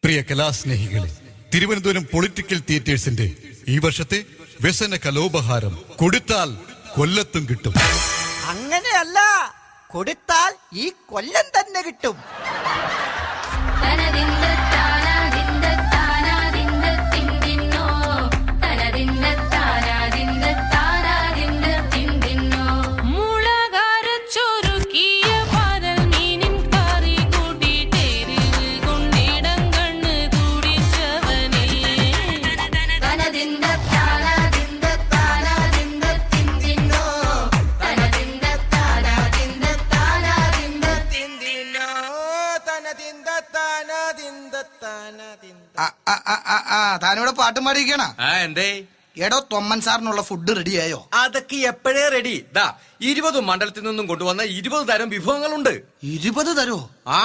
പ്രിയ കലാസ്നേഹികളെ, Thiruvananthapuram political തിയേറ്റേഴ്സിന്റെ ഈ വർഷത്തെ വ്യസന കലോപഹാരം കൊടുത്താൽ കൊല്ലത്തും കിട്ടും. അങ്ങനെയല്ല, കൊടുത്താൽ ഈ കൊല്ലം തന്നെ കിട്ടും. താനിവിടെ പാട്ടും പാടിയിരിക്കണ? എന്തേ? എടോ, തൊമ്മൻ സാറിനുള്ള ഫുഡ് റെഡിയായോ? അതൊക്കെ എപ്പോഴേ റെഡി. 20 മണ്ഡലത്തിൽ നിന്നും കൊണ്ടുവന്ന 20 തരം വിഭവങ്ങളുണ്ട്. 20 തരോ? ആ,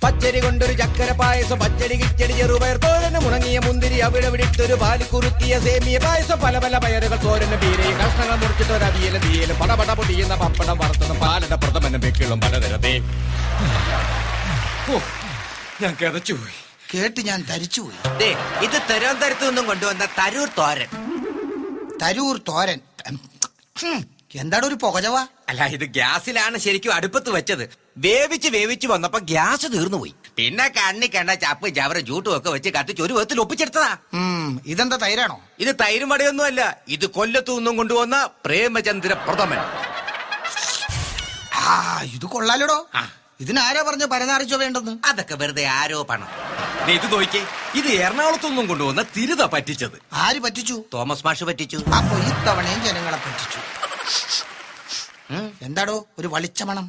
പച്ചരി കൊണ്ടൊരു ചക്കര പായസം, പച്ചരി കിച്ചടി, ചെറുപയർ തോരന്, മുണങ്ങിയ മുന്തിരി, അവിടെ വിട്ടൊരു പാലി കുറുക്കിയ സേമിയ പായസം, പല പല പയറുകൾ തോരന്, പീരയും കഷ്ണങ്ങൾ മുറിച്ചിട്ട് ഒരു അവിയലും തീയലും, പടപട പൊടിയുന്ന പപ്പടം വറുത്തതും, പാലട പ്രഥമനും വെക്കിളും പലതരത്തെ. ഞാൻ കിതച്ചു പോയി. കേട്ട് ഞാൻ തരിച്ചുപോയി. ഇത് തിരുവനന്തപുരത്തു നിന്നും കൊണ്ടുവന്ന തരൂർ തോരൻ. തരൂർ തോരൻ എന്താണ് ഒരു പുകചവ? അല്ല, ഇത് ഗ്യാസിലാണ് ശരിക്കും അടുപ്പത്ത് വെച്ചത്. വേവിച്ച് വന്നപ്പോ ഗ്യാസ് തീർന്നു പോയി. പിന്നെ കണ്ണി കണ്ട ചപ്പ് ചവറും ചൂട്ടും ഒക്കെ വെച്ച് കത്തിച്ച് ഒരു വിധത്തിൽ ഒപ്പിച്ചെടുത്തതാ. ഇതെന്താ തൈരാണോ? ഇത് തൈരും വടയൊന്നും അല്ല. ഇത് കൊല്ലത്തു നിന്നും കൊണ്ടുവന്ന പ്രേമചന്ദ്ര പ്രഥമൻ. ഇത് കൊള്ളാലോടോ. ഇതിനാരാ പറഞ്ഞ പരനാറിച്ചോ വേണ്ടെന്ന്? അതൊക്കെ വെറുതെ ആരോപണം. ഇത് നോക്കിയേ, ഇത് എറണാകുളത്തൊന്നും കൊണ്ടുവന്ന തിരുത പറ്റിച്ചത്. ആര് പറ്റിച്ചു? തോമസ് മാഷ് പറ്റിച്ചു. അപ്പൊ ഇത്തവണയും ജനങ്ങളെ പറ്റിച്ചു. എന്താടോ ഒരു വളിച്ച മണം?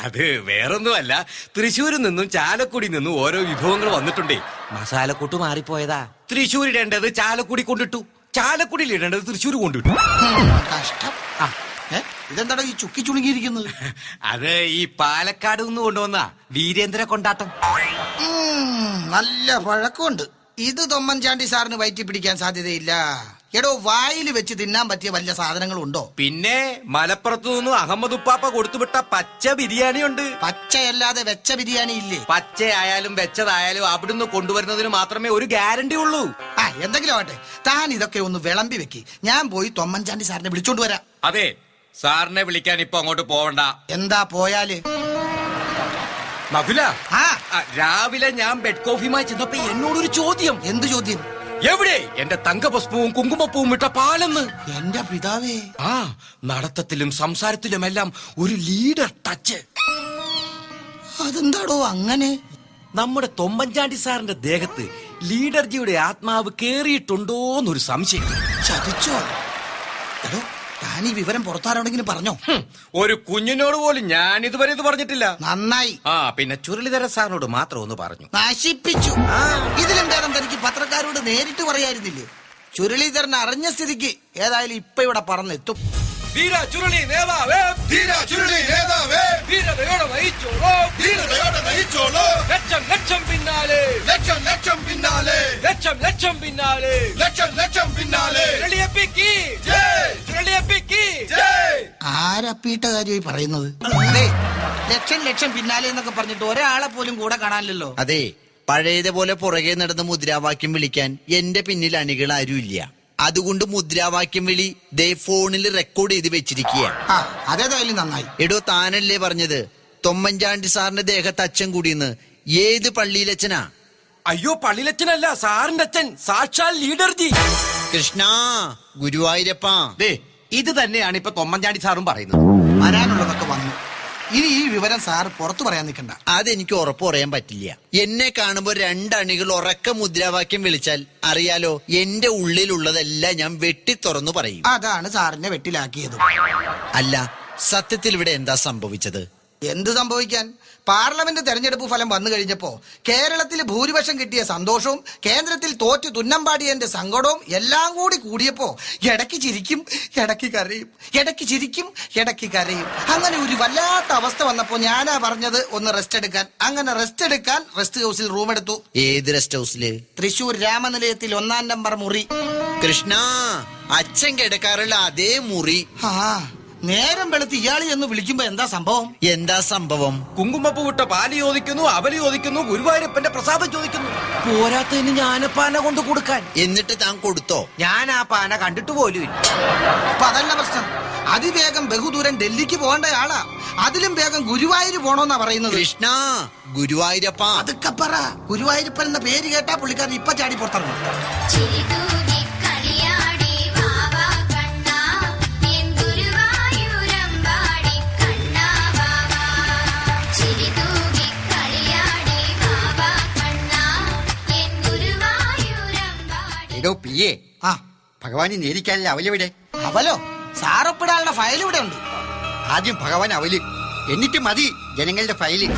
അത് വേറൊന്നുമല്ല, തൃശ്ശൂരിൽ നിന്നും ചാലക്കുടി നിന്നും ഓരോ വിഭവങ്ങൾ വന്നിട്ടുണ്ടേ. മസാലക്കൂട്ട് മാറിപ്പോയതാ. തൃശ്ശൂരിടേണ്ടത് ചാലക്കുടി കൊണ്ടിട്ടു, ചാലക്കുടിയിൽ ഇടേണ്ടത് തൃശ്ശൂർ കൊണ്ടിട്ടു. കഷ്ടം. ഇതെന്താടോ ഈ ചുക്കി ചുളുങ്ങിയിരിക്കുന്നത്? അത് ഈ പാലക്കാട് നിന്ന് കൊണ്ടുവന്ന വീരേന്ദ്ര കൊണ്ടാട്ടം. നല്ല പഴക്കമുണ്ട്. ഇത് തൊമ്മൻചാണ്ടി സാറിന് വയറ്റി പിടിക്കാൻ സാധ്യതയില്ല. എടോ, വായിൽ വെച്ച് തിന്നാൻ പറ്റിയ വല്ല സാധനങ്ങളും ഉണ്ടോ? പിന്നെ മലപ്പുറത്തു നിന്നും അഹമ്മദ് ഉപ്പാപ്പ കൊടുത്തുവിട്ട പച്ച ബിരിയാണി ഉണ്ട്. പച്ചയല്ലാതെ വെച്ച ബിരിയാണി ഇല്ലേ? പച്ചയായാലും വെച്ചതായാലും അവിടുന്ന് കൊണ്ടുവരുന്നതിന് മാത്രമേ ഒരു ഗ്യാരണ്ടി ഉള്ളൂ. എന്തെങ്കിലും ആവട്ടെ, താൻ ഇതൊക്കെ ഒന്ന് വിളമ്പി വെക്കി. ഞാൻ പോയി തൊമ്മൻചാണ്ടി സാറിനെ വിളിച്ചോണ്ട് വരാം. അതെ, സാറിനെ വിളിക്കാൻ ഇപ്പൊ അങ്ങോട്ട് പോവണ്ട. എന്താ പോയാല്? നകുല, രാവിലെ ഞാൻ ബെഡ് കോഫിയുമായി ചെന്നപ്പോ എന്നോടൊരു ചോദ്യം. എന്ത് ചോദ്യം? എവിടെ എന്റെ തങ്കപുഷ്പവും കുങ്കുമപ്പൂവും ഇട്ട പാലെന്ന്? എന്റെ പിതാവേ, നടത്തത്തിലും സംസാരത്തിലുമെല്ലാം ഒരു ലീഡർ ടച്ച്. അതെന്താടോ അങ്ങനെ? നമ്മുടെ തൊമ്മൻചാണ്ടി സാറിന്റെ ദേഹത്ത് ലീഡർജിയുടെ ആത്മാവ് കേറിയിട്ടുണ്ടോന്നൊരു സംശയം. ചതിച്ചോ? എടോ, താൻ ഈ വിവരം പുറത്താരോടെങ്കിലും പറഞ്ഞോ? ഒരു കുഞ്ഞിനോട് പോലും ഞാൻ ഇതുവരെ ഇത് പറഞ്ഞിട്ടില്ല. നന്നായി. പിന്നെ ചുരുളിധര സാറിനോട് മാത്രം ഒന്ന് പറഞ്ഞു. നശിപ്പിച്ചു. ഇതിലും ഭേദം തനിക്ക് പത്രക്കാരോട് നേരിട്ട് പറയായിരുന്നില്ലേ? ചുരുളിധരൻ അറിഞ്ഞ സ്ഥിതിക്ക് ഏതായാലും ഇപ്പൊ ഇവിടെ പറന്നെത്തും. ചുരുളി നേതാവേ, ചുരുളി നേതാവേ, ധീരതയോടെ നയിച്ചോളൂ, ധീരതയോടെ നയിച്ചോളൂ. ലക്ഷം ലക്ഷം പിന്നാലെ, ലക്ഷം ലക്ഷം പിന്നാലെ, ലക്ഷം ലക്ഷം പിന്നാലെ, ലക്ഷം ലക്ഷം പിന്നാലെ. ചുരുളിയപ്പിക്ക് ജയ്, ചുരുളിയപ്പിക്ക് ജയ്. ആരപ്പീട്ട കാര്യമായി പറയുന്നത്? ലക്ഷം ലക്ഷം പിന്നാലെ എന്നൊക്കെ പറഞ്ഞിട്ട് ഒരാളെ പോലും കൂടെ കാണാനില്ലല്ലോ. അതെ, പഴയതുപോലെ പുറകെ നടന്ന് മുദ്രാവാക്യം വിളിക്കാൻ എന്റെ പിന്നിൽ അണികൾ ആരുമില്ല. അതുകൊണ്ട് മുദ്രാവാക്യം വിളി ദേ ഫോണിൽ റെക്കോർഡ് ചെയ്ത് വെച്ചിരിക്കുക. അതേതായാലും നന്നായി. എടോ, താനല്ലേ പറഞ്ഞത് തൊമ്മൻചാണ്ടി സാറിന്റെ ദേഹത്ത് അച്ഛൻ കൂടിയെന്ന്? ഏത് പള്ളിയിലച്ഛനാ? അയ്യോ, പള്ളിയിലച്ഛനല്ല, സാറിന്റെ അച്ഛൻ, സാക്ഷാൽ ലീഡർജി. കൃഷ്ണ ഗുരുവായൂരപ്പാ. ഇത് തന്നെയാണ് ഇപ്പൊ തൊമ്മൻചാണ്ടി സാറും പറയുന്നത്. വരാനുള്ളതൊക്കെ വന്നു. ഇനി ഈ വിവരം സാർ പുറത്തു പറയാൻ നിൽക്കണ്ട. അതെനിക്ക് ഉറപ്പ് പറയാൻ പറ്റില്ല. എന്നെ കാണുമ്പോ 2 അണികൾ ഉറക്ക മുദ്രാവാക്യം വിളിച്ചാൽ അറിയാലോ, എന്റെ ഉള്ളിലുള്ളതെല്ലാം ഞാൻ വെട്ടി തുറന്നു പറയും. അതാണ് സാറിനെ വെട്ടിലാക്കിയത്. അല്ല, സത്യത്തിൽ ഇവിടെ എന്താ സംഭവിച്ചത്? എന്ത് സംഭവിക്കാൻ? പാർലമെന്റ് തെരഞ്ഞെടുപ്പ് ഫലം വന്നു കഴിഞ്ഞപ്പോ കേരളത്തിൽ ഭൂരിപക്ഷം കിട്ടിയ സന്തോഷവും കേന്ദ്രത്തിൽ തോറ്റ് തുന്നമ്പാടിയന്റെ സങ്കടവും എല്ലാം കൂടി കൂടിയപ്പോ ഇടയ്ക്ക് ചിരിക്കും, ഇടയ്ക്ക് കരയും, ഇടയ്ക്ക് ചിരിക്കും, ഇടയ്ക്ക് കരയും. അങ്ങനെ ഒരു വല്ലാത്ത അവസ്ഥ വന്നപ്പോ ഞാനാ പറഞ്ഞത് ഒന്ന് റെസ്റ്റ് എടുക്കാൻ. അങ്ങനെ റെസ്റ്റ് എടുക്കാൻ റെസ്റ്റ് ഹൗസിൽ റൂം എടുത്തു. ഏത് റെസ്റ്റ് ഹൗസില്? തൃശൂർ രാമനിലയത്തിൽ 1-ാം നമ്പർ മുറി. കൃഷ്ണ, അച്ഛൻ കിടക്കാറുള്ള അതേ മുറി. നേരം വെളുത്ത് ഇയാളി എന്ന് വിളിക്കുമ്പോ എന്താ സംഭവം? എന്താ സംഭവം? കുങ്കുമപ്പൂ വിട്ട പാല് ചോദിക്കുന്നു, അവല് ചോദിക്കുന്നു, ഗുരുവായൂരപ്പന്റെ പ്രസാദം ചോദിക്കുന്നു. പോരാത്തതിന് ഞാനപ്പാന കൊണ്ട് കൊടുക്കാൻ. എന്നിട്ട് താൻ കൊടുത്തോ? ഞാൻ ആ പാന കണ്ടിട്ട് പോലും ഇല്ല. അപ്പൊ അതല്ല പ്രശ്നം. അതിവേഗം ബഹുദൂരം ഡൽഹിക്ക് പോകേണ്ട ആളാ. അതിലും വേഗം ഗുരുവായൂര് പോണോന്നാ പറയുന്നത്. കൃഷ്ണ, ഗുരുവായൂരപ്പ. അതൊക്കെ പറ. ഗുരുവായൂരപ്പൻ എന്ന പേര് കേട്ടാ പുള്ളിക്കാരൻ ഇപ്പൊ ചാടി പുറത്തിറങ്ങും. ആ ഭഗവാനെ നേരിക്കാനല്ല അവലെവിടെ? അവലോ സാറൊപ്പിടാനുള്ള ഫയൽ ഇവിടെ ഉണ്ട്. ആദ്യം ഭഗവാൻ അവല്, എന്നിട്ട് മതി ജനങ്ങളുടെ ഫയല്.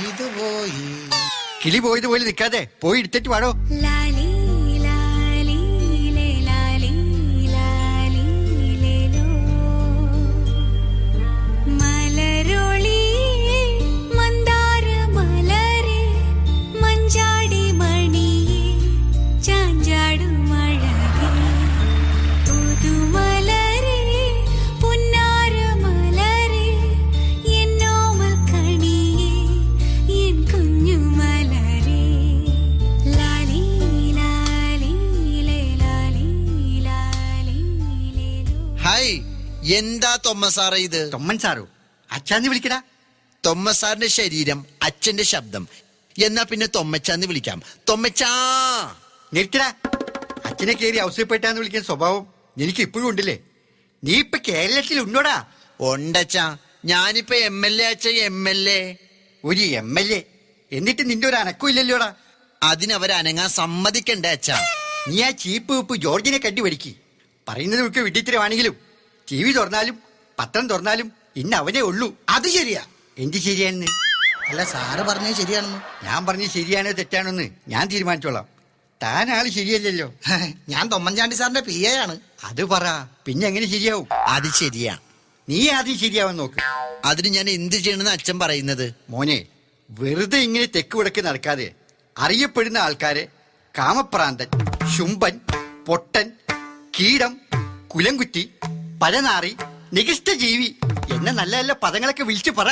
ഇത് പോയി. കിളി പോയതുപോലെ നിൽക്കാതെ പോയി എടുത്തിട്ട് വാടോ. എന്താ തൊമ്മസാറേ ഇത്? തൊമ്മൻ സാറോ? അച്ഛാന്ന് വിളിക്കടാ. തൊമ്മസാറിന്റെ ശരീരം, അച്ഛന്റെ ശബ്ദം. എന്നാ പിന്നെ തൊമ്മച്ചാന്ന് വിളിക്കാം. തൊമ്മച്ചാ. നിർത്തടാ. അച്ഛനെ കയറി ഔസരപ്പെട്ടാന്ന് വിളിക്കുന്ന സ്വഭാവം എനിക്ക് ഇപ്പോഴും ഉണ്ടല്ലേ? നീ ഇപ്പൊ കേരളത്തിൽ ഉണ്ടോടാ? ഉണ്ടച്ചാ. ഞാനിപ്പോ MLA അച്ഛ. MLA. ഒരു MLA എന്നിട്ട് നിന്റെ ഒരു അനക്കം ഇല്ലല്ലോടാ. അതിനവരനങ്ങാൻ സമ്മതിക്കണ്ടേ അച്ഛാ? നീ ആ ചീപ്പ് ഉപ്പ് ജോർജിനെ കണ്ടുപിടിക്ക്. പറയുന്നതൊക്കെ വിഡിത്തരമാണെങ്കിലും TV തുറന്നാലും പത്രം തുറന്നാലും ഇന്ന് അവനേ ഉള്ളൂ. അത് ശരിയാ. എന്ത് ശരിയാണെന്ന്? അല്ല സാറ് പറഞ്ഞത് ശരിയാണെന്ന്. ഞാൻ പറഞ്ഞത് ശരിയാണോ തെറ്റാണോന്ന് ഞാൻ തീരുമാനിച്ചോളാം. താനാള് ശരിയല്ലല്ലോ. ഞാൻ തൊമ്മൻചാണ്ടി സാറിന്റെ PA ആണ്. അത് പറ, പിന്നെ എങ്ങനെ ശരിയാവും? അത് ശരിയാ. നീ ആദ്യം ശരിയാവാൻ നോക്ക്. അതിന് ഞാൻ എന്ത് ചെയ്യണമെന്ന് അച്ഛൻ പറയുന്നത്? മോനെ, വെറുതെ ഇങ്ങനെ തെക്ക് വിടക്ക് നടക്കാതെ അറിയപ്പെടുന്ന ആൾക്കാരെ കാമപ്രാന്തൻ, ശുംഭൻ, പൊട്ടൻ, കീടം, കുലംകുറ്റി, പഴനാറി, നികഷ്ടജീവി എന്ന നല്ല നല്ല പദങ്ങളൊക്കെ വിളിച്ചു പറ.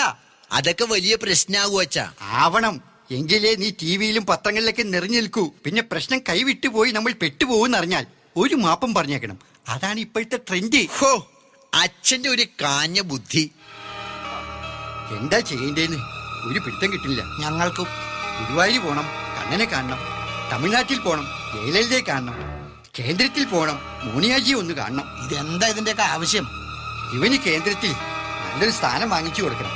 അതൊക്കെ വലിയ പ്രശ്നാകൂ അച്ഛാ. ആവണം. എങ്കിലേ നീ TVയിലും പത്രങ്ങളിലൊക്കെ നിറഞ്ഞു നിൽക്കൂ. പിന്നെ പ്രശ്നം കൈവിട്ടു പോയി നമ്മൾ പെട്ടുപോകും അറിഞ്ഞാൽ ഒരു മാപ്പം പറഞ്ഞേക്കണം. അതാണ് ഇപ്പോഴത്തെ ട്രെൻഡ്. ഹോ, അച്ഛന്റെ ഒരു കാഞ്ഞ ബുദ്ധി. എന്താ ചെയ്യേണ്ടേന്ന് ഒരു പിടുത്തം കിട്ടില്ല. ഞങ്ങൾക്കും ഗുരുവായൂർ പോണം, കണ്ണനെ കാണണം, തമിഴ്നാട്ടിൽ പോണം, ജയലളിതയെ കാണണം, കേന്ദ്രത്തിൽ പോണം, മോണിയാജിയെ ഒന്ന് കാണണം. ഇതെന്താ ഇതിന്റെയൊക്കെ ആവശ്യം? ഇവന് കേന്ദ്രത്തിൽ നല്ലൊരു സ്ഥാനം വാങ്ങിച്ചു കൊടുക്കണം.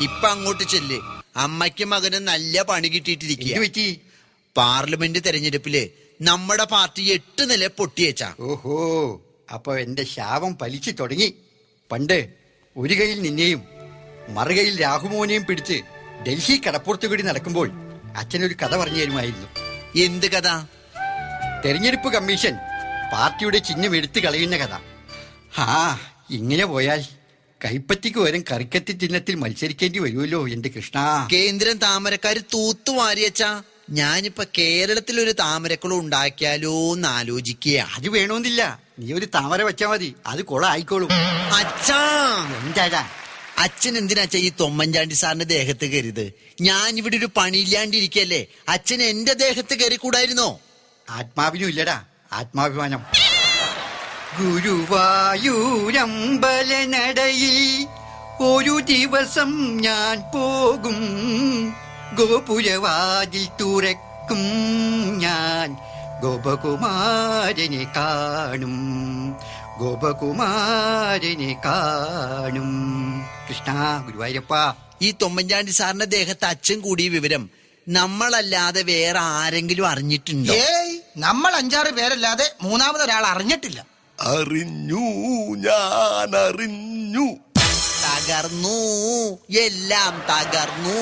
ഇപ്പൊ അങ്ങോട്ട് ചെല്ല്. അമ്മയ്ക്കും മകനും നല്ല പണി കിട്ടിയിട്ടിരിക്കുക. പറ്റി പാർലമെന്റ് തെരഞ്ഞെടുപ്പില് നമ്മുടെ പാർട്ടി 8 നില പൊട്ടിയേച്ചാ. ഓഹോ, അപ്പൊ എന്റെ ശാപം പലിച്ചു തുടങ്ങി. പണ്ട് ഒരു കയ്യിൽ നിന്നെയും മറുകയിൽ രാഹുമോനെയും പിടിച്ച് ഡൽഹി കടപ്പുറത്തു കൂടി നടക്കുമ്പോൾ അച്ഛനൊരു കഥ പറഞ്ഞു തരുമായിരുന്നു. എന്ത് കഥ? തെരഞ്ഞെടുപ്പ് കമ്മീഷൻ പാർട്ടിയുടെ ചിഹ്നം എടുത്തു കളയുന്ന കഥ. ഇങ്ങനെ പോയാൽ കൈപ്പത്തിക്ക് പകരം കറിക്കത്തി ചിഹ്നത്തിൽ മത്സരിക്കേണ്ടി വരുമല്ലോ എന്റെ കൃഷ്ണ. കേന്ദ്രം താമരക്കാര് തൂത്തുവാരിയച്ചാ. ഞാനിപ്പോ കേരളത്തിൽ ഒരു താമരക്കുളം ഉണ്ടാക്കിയാലോ എന്ന് ആലോചിക്കുക. അത് വേണമെന്നില്ല, നീ ഒരു താമര വെച്ചാ മതി, അത് കുളം ആയിക്കോളും. അച്ഛാ, എന്താ അച്ഛൻ എന്തിനാച്ചാ ഈ തൊമ്മൻചാണ്ടി സാറിന്റെ ദേഹത്ത് കയറിയത്? ഞാൻ ഇവിടെ ഒരു പണിയില്ലാണ്ടിരിക്കല്ലേ. അച്ഛൻ എന്റെ ദേഹത്ത് കയറി കൂടായിരുന്നോ? ആത്മാവിനും ഇല്ലടാ ആത്മാഭിമാനം. ഗുരുവായൂരമ്പല നടയിൽ ഒരു ദിവസം ഞാൻ പോകും, ഗോപുരവാതിൽ തുറക്കും ഞാൻ, ഗോപകുമാരനെ കാണും, ഗോപകുമാരനെ കാണും. കൃഷ്ണ, ഗുരുവായൂരപ്പ. ഈ തൊമ്മൻചാണ്ടി സാറിന്റെ ദേഹത്ത് അച്ഛൻ കൂടിയ വിവരം നമ്മളല്ലാതെ വേറെ ആരെങ്കിലും അറിഞ്ഞിട്ടുണ്ടോ? ഏയ്, നമ്മൾ 5-6 പേരല്ലാതെ മൂന്നാമതൊരാൾ അറിഞ്ഞിട്ടില്ല. അറിഞ്ഞു, ഞാൻ അറിഞ്ഞു. തകർന്നു, എല്ലാം തകർന്നു.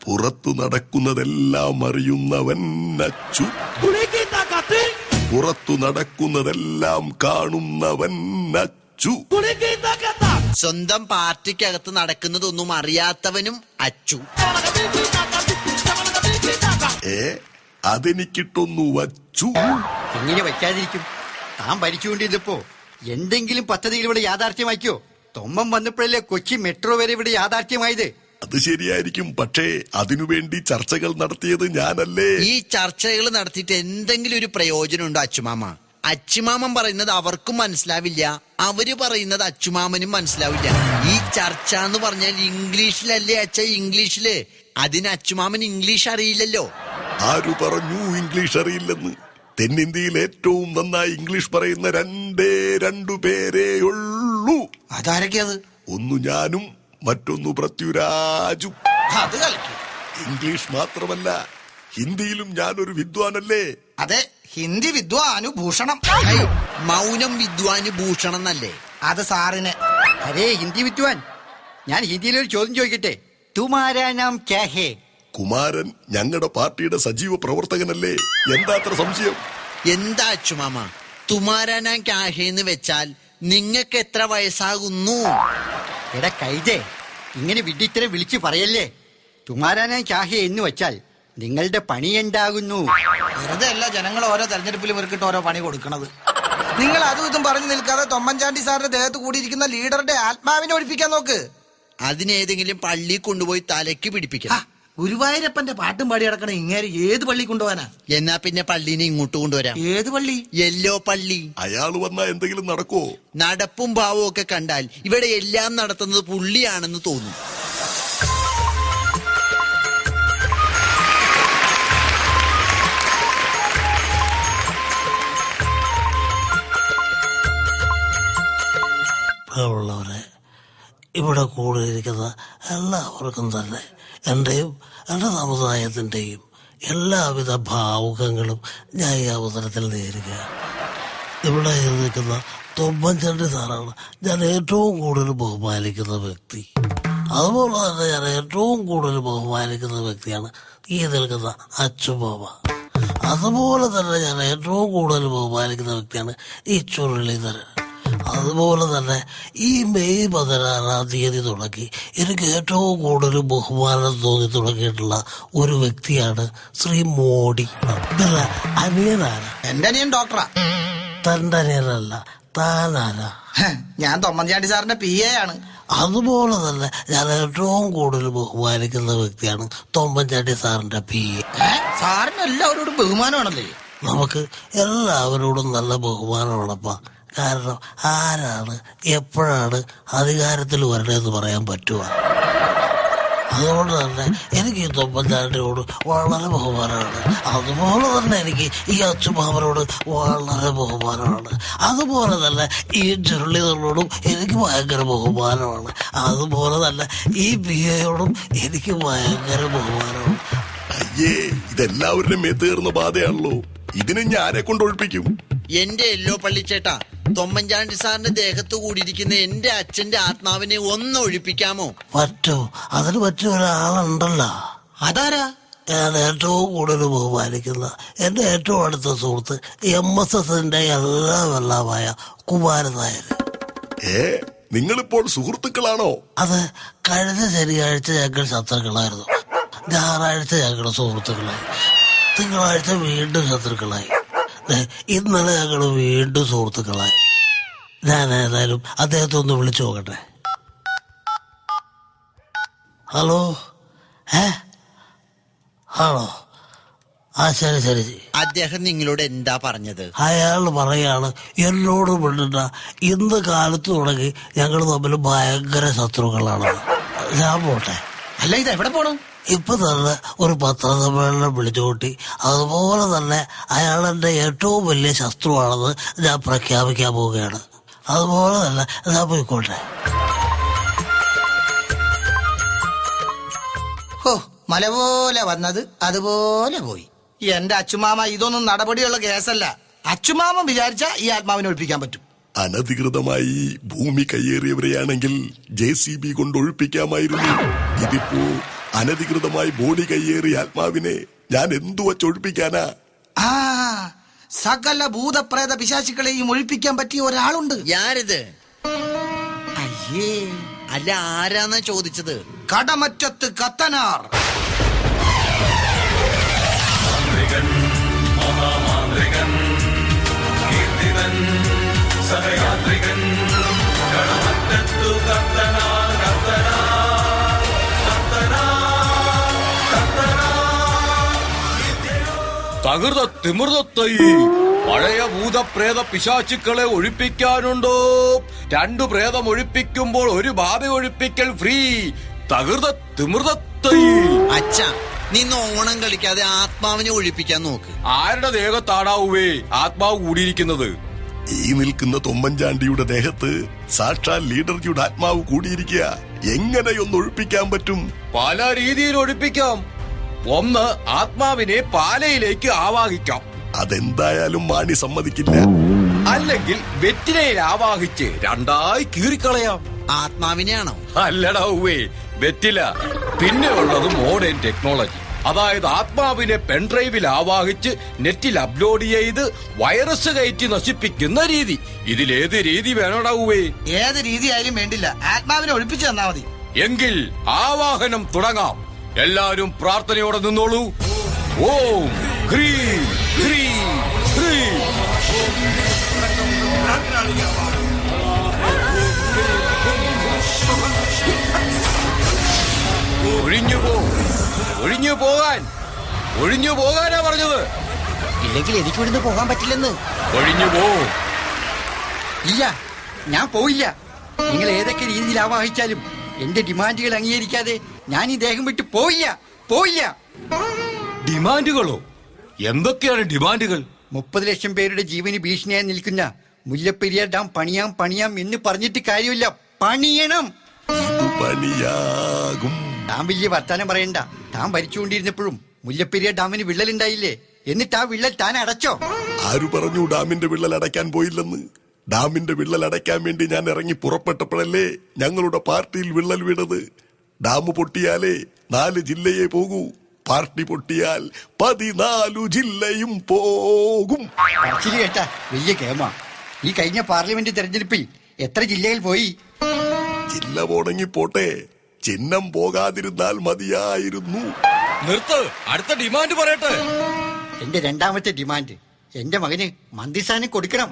പുറത്തു നടക്കുന്നതെല്ലാം അറിയുന്നവൻ അച്ചു. പുറത്തു നടക്കുന്നതെല്ലാം കാണുന്നവൻ അച്ചു. സ്വന്തം പാർട്ടിക്കകത്ത് നടക്കുന്നതൊന്നും അറിയാത്തവനും അച്ചു. അതെനിക്കിട്ടൊന്നു വച്ചു. എങ്ങനെ വയ്ക്കാതിരിക്കും? താൻ ഭരിച്ചുകൊണ്ടിരുന്നപ്പോ എന്തെങ്കിലും പദ്ധതികൾ ഇവിടെ യാഥാർത്ഥ്യമാക്കിയോ? തൊമ്മൻ വന്നപ്പോഴല്ലേ കൊച്ചി മെട്രോ വരെ ഇവിടെ യാഥാർത്ഥ്യമായത്. അത് ശരിയായിരിക്കും, പക്ഷേ അതിനുവേണ്ടി ചർച്ചകൾ നടത്തിയത് ഞാനല്ലേ. ഈ ചർച്ചകൾ നടത്തിയിട്ട് എന്തെങ്കിലും ഒരു പ്രയോജനം ഉണ്ടോ അച്ചുമാമ? അച്ചുമാമൻ പറയുന്നത് അവർക്കും മനസ്സിലാവില്ല, അവര് പറയുന്നത് അച്ചുമാമനും മനസ്സിലാവില്ല. ഈ ചർച്ച എന്ന് പറഞ്ഞാൽ ഇംഗ്ലീഷിലല്ലേ അച്ഛ? ഇംഗ്ലീഷില്. അതിന് അച്ചുമാമൻ ഇംഗ്ലീഷ് അറിയില്ലല്ലോ. ആരു പറഞ്ഞു ഇംഗ്ലീഷ് അറിയില്ലെന്ന്? തെന്നിന്ത്യയിൽ ഏറ്റവും നന്നായി ഇംഗ്ലീഷ് പറയുന്ന രണ്ടു പേരേ ഉള്ളൂ. അതാരൊക്കെയത്? ഒന്ന് ഞാനും മറ്റൊന്നു പൃഥ്വിരാജും. അത് കളിക്കും. ഇംഗ്ലീഷ് മാത്രമല്ല, ഹിന്ദിയിലും ഞാനൊരു വിദ്വാനല്ലേ. അതെ, ഹിന്ദി വിദ്വാനു ഭൂഷണം. മൗനം വിദ്വാന് ഭൂഷണം എന്നല്ലേ? അത് സാറിന്. അരേ ഹിന്ദി വിദ്വാൻ, ഞാൻ ഹിന്ദിയിലൊരു ചോദ്യം ചോദിക്കട്ടെ? തുമാരാ നാം ക്യാ ഹേ? കുമാരൻ ഞങ്ങളുടെ പാർട്ടിയുടെ സജീവ പ്രവർത്തകനല്ലേ, എന്താ അത്ര സംശയം? എന്താ അച്ചുമാമ തുമാരാനാ ക്യാഹേന്ന് വെച്ചാൽ നിങ്ങൾക്ക് എത്ര വയസ്സാകുന്നു? എടാ കൈതേ, ഇങ്ങനെ വിഡ്ഢിത്തരം വിളിച്ചു പറയല്ലേ. തുമാരാ നാം ക്യാ ഹേ എന്ന് വെച്ചാൽ നിങ്ങളുടെ പണി എന്താകുന്നു. വെറുതെ അല്ല ജനങ്ങൾ ഓരോ തെരഞ്ഞെടുപ്പിലും ഇവർക്കിട്ട് ഓരോ പണി കൊടുക്കണത്. നിങ്ങൾ അതും ഇതും പറഞ്ഞു നിൽക്കാതെ തൊമ്മൻചാണ്ടി സാറിന്റെ ദേഹത്ത് കൂടിയിരിക്കുന്ന ലീഡറുടെ ആത്മാവിനെ ഒഴിപ്പിക്കാൻ നോക്ക്. അതിനേതെങ്കിലും പള്ളി കൊണ്ടുപോയി തലയ്ക്ക് പിടിപ്പിക്കണം. ഗുരുവായൂരപ്പന്റെ പാട്ടും പാടി കിടക്കണ ഇങ്ങേര് ഏത് പള്ളി കൊണ്ടുപോകാനാ? എന്നാ പിന്നെ പള്ളീനെ ഇങ്ങോട്ട് കൊണ്ടുവരാം. ഏത് പള്ളി? യെല്ലോ പള്ളി. അയാൾ വന്നാ എന്തെങ്കിലും നടക്കോ? നടപ്പും ഭാവവും ഒക്കെ കണ്ടാൽ ഇവിടെ എല്ലാം നടത്തുന്നത് പുള്ളിയാണെന്ന് തോന്നും. ഉള്ളവരെ, ഇവിടെ കൂടിയിരിക്കുന്ന എല്ലാവർക്കും തന്നെ എൻ്റെയും എൻ്റെ സമുദായത്തിൻ്റെയും എല്ലാവിധ ഭാവുകങ്ങളും ഞാൻ ഈ അവസരത്തിൽ നേരുകയാണ്. ഇവിടെ നിൽക്കുന്ന തൊമ്മൻചാണ്ടി സാറാണ് ഞാൻ ഏറ്റവും കൂടുതൽ ബഹുമാനിക്കുന്ന വ്യക്തി. അതുപോലെ തന്നെ ഞാൻ ഏറ്റവും കൂടുതൽ ബഹുമാനിക്കുന്ന വ്യക്തിയാണ് ഈ നിൽക്കുന്ന അച്ചുമാമ. അതുപോലെ തന്നെ ഞാൻ ഏറ്റവും കൂടുതൽ ബഹുമാനിക്കുന്ന വ്യക്തിയാണ് ഈ ചുരുളിധരൻ. അതുപോലെ തന്നെ ഈ മെയ് 16-ാം തീയതി തുടങ്ങി എനിക്ക് ഏറ്റവും കൂടുതൽ ബഹുമാനം തോന്നി തുടങ്ങിയിട്ടുള്ള ഒരു വ്യക്തിയാണ് ശ്രീ മോഡി. പിന്നെ അനിയനാണ്. എന്റെ അനിയൻ ഡോക്ടറാ. തന്റെ അനിയനല്ല, താനാരാ? ഞാൻ തൊമ്മൻചാണ്ടി സാറിന്റെ PA ആണ്. അതുപോലെ തന്നെ ഞാൻ ഏറ്റവും കൂടുതൽ ബഹുമാനിക്കുന്ന വ്യക്തിയാണ് തൊമ്മൻചാണ്ടി സാറിന്റെ PA. സാറിന് എല്ലാവരോടും ബഹുമാനമാണല്ലേ? നമുക്ക് എല്ലാവരോടും നല്ല ബഹുമാനമാണപ്പാ. കാരണം ആരാണ് എപ്പോഴാണ് അധികാരത്തിൽ വരണമെന്ന് പറയാൻ പറ്റുക. അതുകൊണ്ട് തന്നെ എനിക്ക് ഈ തൊമ്മൻചാണ്ടിയോട് വളരെ ബഹുമാനമാണ്. അതുപോലെ തന്നെ എനിക്ക് ഈ അച്ചുമാമനോട് വളരെ ബഹുമാനമാണ്. അതുപോലെ തന്നെ ഈ ചുരുളികളോടും എനിക്ക് ഭയങ്കര ബഹുമാനമാണ്. അതുപോലെ തന്നെ ഈ PAയോടും എനിക്ക് ഭയങ്കര ബഹുമാനമാണ്. അയ്യേ, ഇതെല്ലാവരുടെയും മേത്തേറുന്ന ബാധയാണല്ലോ. ഇതിനെ ഞാനെ കൊണ്ടൊഴിപ്പിക്കും. എന്റെ യെല്ലോ പള്ളിച്ചേട്ടാ, തൊമ്മൻചാണ്ടി സാറിന്റെ ദേഹത്ത് കൂടിയിരിക്കുന്ന എന്റെ അച്ഛന്റെ ആത്മാവിനെ ഒന്ന് ഒഴിപ്പിക്കാമോ? പറ്റോ? അതിന് പറ്റിയ ഒരാളുണ്ടല്ലോ. അതാരാ? ഞാൻ ഏറ്റവും കൂടുതൽ ബഹുമാനിക്കുന്ന എന്റെ ഏറ്റവും അടുത്ത സുഹൃത്ത് MSSന്റെ എല്ലാമായ കുമാരൻ നായർ. നിങ്ങളിപ്പോൾ സുഹൃത്തുക്കളാണോ? അത് കഴിഞ്ഞ ശനിയാഴ്ച ഞങ്ങൾ ശത്രുക്കളായിരുന്നു, ഞായറാഴ്ച ഞങ്ങളുടെ സുഹൃത്തുക്കളായി, തിങ്കളാഴ്ച വീണ്ടും ശത്രുക്കളായി, ഇന്നലെ ഞങ്ങൾ വീണ്ടും സുഹൃത്തുക്കളായി. ഞാൻ ഏതായാലും അദ്ദേഹത്തെ ഒന്ന് വിളിച്ചു നോക്കട്ടെ. ഹലോ, ആണോ? ആ ശരി ശരി. അദ്ദേഹം നിങ്ങളോട് എന്താ പറഞ്ഞത്? അയാൾ പറയാണ് എന്നോട് വിടണ്ട, ഇന്ന് കാലത്ത് തുടങ്ങി ഞങ്ങൾ തമ്മിൽ ഭയങ്കര ശത്രുക്കളാണ്. ഞാൻ പോട്ടെ. അല്ല, ഇത് എവിടെ പോണു? ഇപ്പൊ തന്നെ ഒരു പത്രസമ്മേളനം വിളിച്ചു കൂട്ടി. അതുപോലെ തന്നെ അയാൾ എന്റെ ഏറ്റവും വലിയ ശത്രുവാണെന്ന് ഞാൻ പ്രഖ്യാപിക്കാൻ പോവുകയാണ്. അതുപോലെ തന്നെ ഞാൻ പോയിക്കോട്ടെ. ഓ, മല പോലെ വന്നത് അതുപോലെ പോയി. എന്റെ അച്ചുമാമ, ഇതൊന്നും നടപടിയുള്ള കേസല്ല. അച്ചുമാമൻ വിചാരിച്ച ഈ ആത്മാവിനെ ഒഴിപ്പിക്കാൻ പറ്റും. അനധികൃതമായി ഭൂമി കയ്യേറിയവരെയാണെങ്കിൽ JCB കൊണ്ട് ഒഴിപ്പിക്കാമായിരുന്നു. ഇതിപ്പോ അനധികൃതമായി ബോഡി കയ്യേറിയ ആത്മാവിനെ ഞാൻ എന്തു വച്ചൊഴിപ്പിക്കാനാ? ആ സകല ഭൂതപ്രേത പിശാചുക്കളെയും ഒഴിപ്പിക്കാൻ പറ്റിയ ഒരാളുണ്ട്. ആരിത്? അയ്യേ, അല്ല ആരാന്നാ ചോദിച്ചത്? കടമറ്റത്ത് കത്തനാർ. തകൃത തിമിർതത്തൈ പഴയ ഭൂതപ്രേത പിശാചുക്കളെ ഒഴിപ്പിക്കാനുണ്ടോ? 2 പ്രേതം ഒഴിപ്പിക്കുമ്പോൾ 1 ബാധ ഒഴിപ്പിക്കൽ ഫ്രീ. തകൃത തിമിർതത്തൈ. അച്ഛ, നിന്ന് ഓണം കളിക്കാതെ ആത്മാവിനെ ഒഴിപ്പിക്കാൻ നോക്ക്. ആരുടെ ദേഹത്താടാവേ ആത്മാവ് കൂടിയിരിക്കുന്നത്? ഈ നിൽക്കുന്ന തൊമ്മൻചാണ്ടിയുടെ ദേഹത്ത് സാക്ഷാൽ ലീഡർജിയുടെ ആത്മാവ് കൂടിയിരിക്കുക. എങ്ങനെയൊന്ന് ഒഴിപ്പിക്കാൻ പറ്റും? പല രീതിയിൽ ഒഴിപ്പിക്കാം. ഒന്ന്, ആത്മാവിനെ പാലയിലേക്ക് ആവാഹിക്കാം. അതെന്തായാലും മാണി സമ്മതിക്കില്ല. അല്ലെങ്കിൽ വെറ്റിലയിൽ ആവാഹിച്ച് 2ആയി കീറിക്കളയാം. ആത്മാവിനെയാണോ? അല്ലടാവേ, വെറ്റില. പിന്നെ ഉള്ളത് മോഡേൺ ടെക്നോളജി. അതായത് ആത്മാവിനെ പെൻഡ്രൈവിൽ ആവാഹിച്ച് നെറ്റിൽ അപ്ലോഡ് ചെയ്ത് വൈറസ് കയറ്റി നശിപ്പിക്കുന്ന രീതി. ഇതിലേത് രീതി വേണോടാവേ? ഏത് രീതിയായാലും വേണ്ടില്ല, ആത്മാവിനെ ഒഴിപ്പിച്ചു തന്നാ മതി. എങ്കിൽ ആവാഹനം തുടങ്ങാം. എല്ലാരും പ്രാർത്ഥനയോടെ നിന്നോളൂ. ഓം ഹ്രീം ഹ്രീം ഹ്രീം. ഒഴിഞ്ഞു പോകാനാ പറഞ്ഞത്. ഇല്ലെങ്കിൽ എനിക്ക് ഇവിടുന്ന് പോകാൻ പറ്റില്ലെന്ന്. ഒഴിഞ്ഞു പോ. ഇല്ല, ഞാൻ പോയില്ല. നിങ്ങൾ ഏതൊക്കെ രീതിയിൽ ആവാഹിച്ചാലും എന്റെ ഡിമാൻഡുകൾ അംഗീകരിക്കാതെ ഞാൻ ഈ ദേഹം വിട്ട് പോയില്ല. ഡിമാൻഡുകളോ? എന്തൊക്കെയാണ് ഡിമാൻഡുകൾ? 30 ലക്ഷം പേരുടെ ജീവന് ഭീഷണിയായി നിൽക്കുന്ന മുല്ലപ്പെരിയാർ ഡാം പണിയാം എന്ന് പറഞ്ഞിട്ട് കാര്യമില്ല. പണിയണം. ഇത് പണിയാകും. താൻ വലിയ വർത്താനം പറയണ്ട. താൻ ഭരിച്ചുകൊണ്ടിരുന്നപ്പോഴും മുല്ലപ്പെരിയാർ ഡാമിന് വിള്ളലുണ്ടായില്ലേ? എന്നിട്ട് ആ വിള്ളൽ താൻ അടച്ചോ? ആര് പറഞ്ഞു ഡാമിന്റെ വിള്ളൽ അടയ്ക്കാൻ പോയില്ലെന്ന്? ഡാമിന്റെ വിള്ളൽ അടയ്ക്കാൻ വേണ്ടി ഞാൻ ഇറങ്ങി പുറപ്പെട്ടപ്പോഴല്ലേ ഞങ്ങളുടെ പാർട്ടിയിൽ വിള്ളൽ വീണത്. ഡാം പൊട്ടിയാലേ 4 ജില്ലയെ പോകൂ. പാർട്ടി പൊട്ടിയാൽ 14 ജില്ലയും പോകും. പറച്ചില് കേട്ടാ വലിയ കേമാ. ഈ കഴിഞ്ഞ പാർലമെന്റ് തെരഞ്ഞെടുപ്പിൽ എത്ര ജില്ലകൾ പോയി? ജില്ല പോണെങ്കി പോട്ടെ, ചിഹ്നം പോകാതിരുന്നാൽ മതിയായിരുന്നു. നിർത്ത്. അടുത്ത ഡിമാൻഡ് പറയട്ടെ. എന്റെ 2ാമത്തെ ഡിമാൻഡ്, എന്റെ മകന് മന്ത്രിസ്ഥാനം കൊടുക്കണം.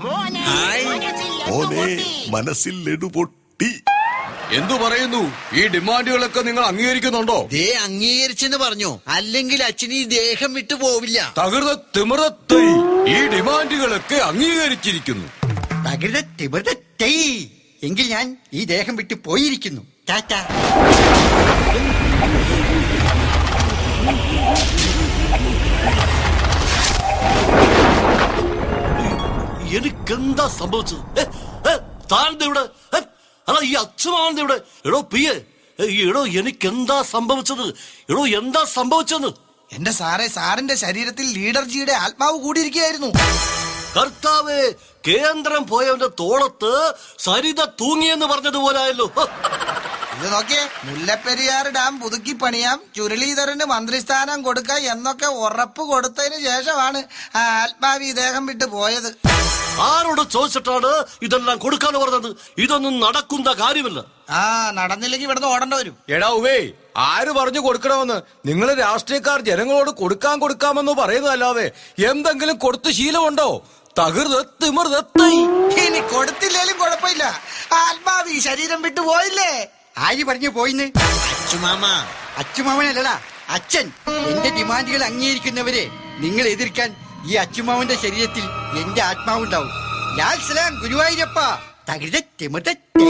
ഓനെ മനസ്സിൽ ലഡുപൊട്ടി. എന്തു പറയുന്നു? ഈ ഡിമാൻഡുകളൊക്കെ നിങ്ങൾ അംഗീകരിക്കുന്നുണ്ടോ? ദേ അംഗീകരിച്ചെന്ന് പറഞ്ഞു. അല്ലെങ്കിൽ അച്ഛന് ഈ ദേഹം വിട്ടു പോവില്ല. തകൃത തിമിർതത്തൈ ഈ ഡിമാൻഡുകളൊക്കെ അംഗീകരിച്ചിരിക്കുന്നു. തകൃത തിമിർതത്തൈ. എങ്കിൽ ഞാൻ ഈ ദേഹം വിട്ട് പോയിരിക്കുന്നു. ടാറ്റ. എനിക്കെന്താ സംഭവിച്ചത്? താനെവിടെ? അല്ല, ഈ അച്ഛനാണെന്ന് ഇവിടെ. എടോ പിയെ, എടോ എനിക്കെന്താ സംഭവിച്ചത്? എടോ എന്താ സംഭവിച്ചത്? എന്റെ സാറേ, സാറിന്റെ ശരീരത്തിൽ ലീഡർജിയുടെ ആത്മാവ് കൂടിയിരിക്കുകയായിരുന്നു. കർത്താവേ, കേന്ദ്രം പോയവന്റെ തോളത്ത് സരിത തൂങ്ങിയെന്ന് പറഞ്ഞതുപോലായല്ലോ. ഇത് നോക്കിയേ, മുല്ലപ്പെരിയാർ ഡാം പുതുക്കി പണിയാം, ചുരുളീധരന് മന്ത്രിസ്ഥാനം കൊടുക്കാം എന്നൊക്കെ ഉറപ്പ് കൊടുത്തതിന് ശേഷമാണ് ആ ആത്മാവി ദേഹം വിട്ട് പോയത്. ആരോട് ചോദിച്ചിട്ടാണ് ഇതെല്ലാം കൊടുക്കാന്ന് പറഞ്ഞത്? ഇതൊന്നും നടക്കുന്ന കാര്യമില്ല. നടന്നില്ലെങ്കിൽ ഇവിടുന്ന് ഓടേണ്ടി വരും. എടാവേ, ആര് പറഞ്ഞു കൊടുക്കണമെന്ന്? നിങ്ങൾ രാഷ്ട്രീയക്കാർ ജനങ്ങളോട് കൊടുക്കാമെന്ന് പറയുന്നതല്ലാതെ എന്തെങ്കിലും കൊടുത്ത് ശീലമുണ്ടോ? തകൃത തിമിർതത്തൈ. ഇനി കൊടുത്തില്ലേലും കുഴപ്പമില്ല, ആത്മാവി ശരീരം വിട്ടു പോയില്ലേ? ആര് പറഞ്ഞു പോയിന്ന്? അച്ചുമാമനല്ലടാ, അച്ഛൻ. എന്റെ ഡിമാൻഡുകൾ അംഗീകരിക്കുന്നവരെ നിങ്ങൾ എതിർക്കാൻ ഈ അച്ചുമാവന്റെ ശരീരത്തിൽ എന്റെ ആത്മാവുണ്ടാവും. ലാൽ സലാം ഗുരുവായൂരപ്പ. തകൃത തിമിർതത്തൈ.